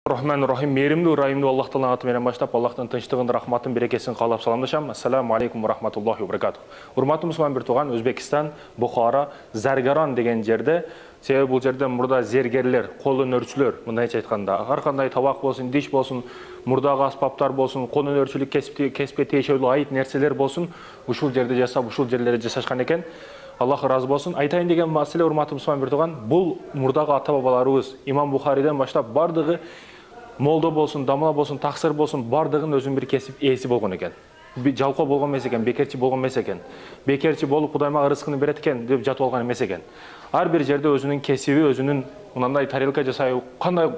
Рахман-рахим, мейірімді, райымды Аллах Тағаланың атымен баштап, Аллахтың тыныштығын, рахматын, берекесін қалап саламдашам. Ассаламу алейкум рахматуллахи ва баракатух. Урматтуу мусулман бир тууган, Өзбекстан, Бухара, Заргаран деген жерде, себеби бул жерде мурда зергерлер, кол өнөрчүлөр, мындайча айтканда, ар кандай табак болсун, диш болсун, мурдагы аспаптар болсун, кол өнөрчүлүк кесипке тиешелүү айыт нерселер болсун, ушул жерде жасап, ушул жерлерде жашашкан экен. Аллах разы болсын. Айтайын деген маселе, урматтуу мусулман бир тууган, бул мурдагы ата-бабаларыбыз Имам Бухариден баштап бардыгы молдо болсун, дамла болсун, таксыр болсун, бардыгын өзүнүн бир кесип ээси болгон экен. Жалкоо болгон эмес экен, бекерчи болгон эмес экен. Бекерчи болуп Кудай мага рызкыны берет экен деп жатып алган эмес экен. Ар бир жерде өзүнүн кесиби, өзүнүн мындай тарелка жасай, кандай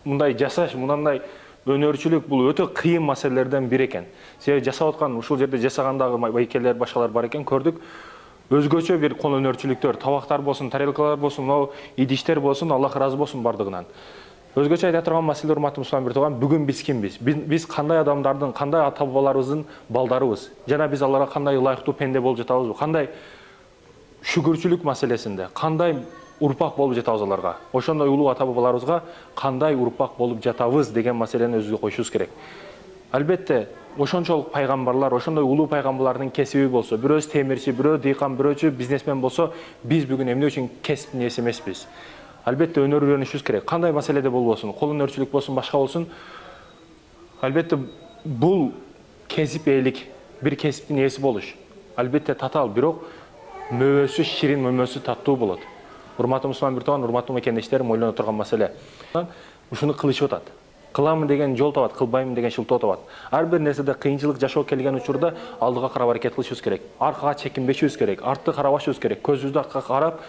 мындай жасаш, мындай өнөрчүлүк бул өтө кыйын маселелерден бири экен. Себеби жасап аткан ушул жерде жасагандагы байкелер, башкалар бар экен, көрдүк. Өзгөчө бир кол өнөрчүлүктөр, табактар болсун, тарелкалар болсун, идиштер болсун, Аллах разы болсун бардыгынан. Өзгөчө айта турган маселе, урматтуу мусулман бир тууган, бүгүн биз кимбиз? Биз кандай адамдардын, кандай ата-бабаларыбыздын балдарыбыз? Жана биз аларга кандай ылайыктуу пенде болуп жатабызбы? Кандай шүгүрчүлүк маселесинде, кандай урпак болуп жатабыз аларга? Ошондой улуу ата-бабаларыбызга кандай урпак болуп жатабыз деген маселени өзүбүзгө коюшубуз керек. Албетте, ошончолук пайгамбарлар, ошондой улуу пайгамбарлардын кесиби болсо, бирөөсү темирчи, бирөө дыйкан, бирөөчү бизнесмен болсо, биз бүгүн эмне үчүн кесиптин ээси эмеспиз? Албетте өнөр үйрөнүшүбүз керек. Кандай маселеде болбосун, кол өнөрчүлүк болсун, башка болсун. Албетте бул кесип ээлик, бир кесиптин ээси болуш. Албетте татаал, бирок мөбөсү ширин, мөбөсү таттуу болот. Урматтуу мусулман бир тууган, урматтуу мекендештерим, ойлоно турган маселе. Ушуну кылышып атат. Кыламын деген жол табат, кылбаймын деген шылтоо табат. Ар бир нерседе кыйынчылык жашоо келген учурда алдыга карап аракет кылышыбыз керек. Аркага чекинбешибиз керек, артты карабашыбыз керек, көзүбүздү артка карап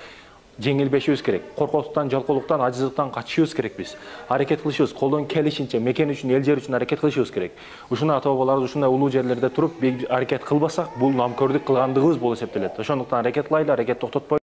жеңилбешибиз керек. Коркоктуктан, жалкоолуктан, ажыздыктан качышыбыз керек биз. Аракет кылышыбыз, колдон келишинче мекен үчүн, эл жер үчүн аракет кылышыбыз керек. Ушуну ата-бабаларыбыз ушундай улуу жерлерде туруп аракет кылбасак, бул намкөрдүк кылгандыгыбыз болуп эсептелет. Ошондуктан аракет кылайлы, аракет токтотпойлу.